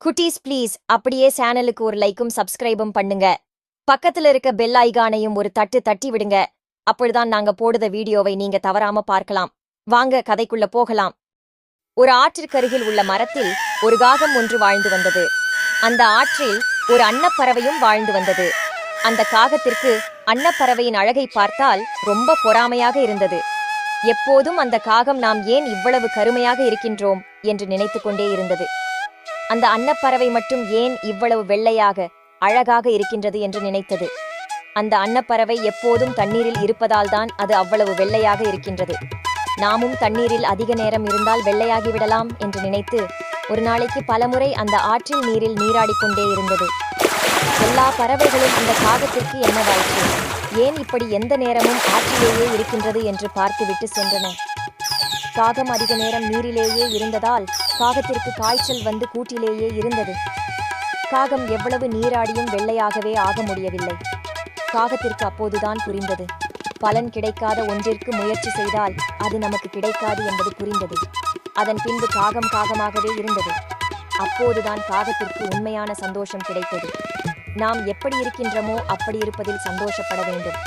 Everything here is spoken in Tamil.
குட்டீஸ் ப்ளீஸ் அப்படியே சேனலுக்கு ஒரு லைக்கும் சப்ஸ்கிரைபும் பண்ணுங்க. பக்கத்துல இருக்க பெல் ஐகானையும் ஒரு தட்டு தட்டி விடுங்க. அப்பொழுதுதான் நாங்க போடுற வீடியோவை நீங்க தவறாம பார்க்கலாம். வாங்க கதைக்குள்ள போகலாம். ஒரு ஆற்றிற்கருகில் உள்ள மரத்தில் ஒரு காகம் ஒன்று வாழ்ந்து வந்தது. அந்த ஆற்றில் ஒரு அன்னப்பறவையும் வாழ்ந்து வந்தது. அந்த காகத்திற்கு அன்னப்பறவையின் அழகை பார்த்தால் ரொம்ப பொறாமையாக இருந்தது. எப்போதும் அந்த காகம் நாம் ஏன் இவ்வளவு கருமையாக இருக்கின்றோம் என்று நினைத்துக் கொண்டே இருந்தது. அந்த அன்னப்பறவை மட்டும் ஏன் இவ்வளவு வெள்ளையாக அழகாக இருக்கின்றது என்று நினைத்தது. அந்த அன்னப்பறவை எப்போதும் தண்ணீரில் இருப்பதால் தான் அது அவ்வளவு வெள்ளையாக இருக்கின்றது. நாமும் தண்ணீரில் அதிக நேரம் இருந்தால் வெள்ளையாகி விடலாம் என்று நினைத்து ஒரு நாளைக்கு பலமுறை அந்த ஆற்றில் நீரில் நீராடிக்கொண்டே இருந்தது. எல்லா பறவைகளும் இந்த காகத்திற்கு என்னவாயிற்று, ஏன் இப்படி எந்த நேரமும் ஆற்றிலேயே இருக்கின்றது என்று பார்த்துவிட்டு சென்றன. காகம் அதிக நேரம் நீரிலேயே இருந்ததால் காகத்திற்கு காய்ச்சல் வந்து கூட்டிலேயே இருந்தது. காகம் எவ்வளவு நீராடியும் வெள்ளையாகவே ஆக முடியவில்லை. காகத்திற்கு அப்போதுதான் புரிந்தது, பலன் கிடைக்காத ஒன்றிற்கு முயற்சி செய்தால் அது நமக்கு கிடைக்காது என்பது புரிந்தது. அதன் பின்பு காகம் காகமாகவே இருந்தது. அப்போதுதான் காகத்திற்கு உண்மையான சந்தோஷம் கிடைத்தது. நாம் எப்படி இருக்கின்றோமோ அப்படி இருப்பதில் சந்தோஷப்பட வேண்டும்.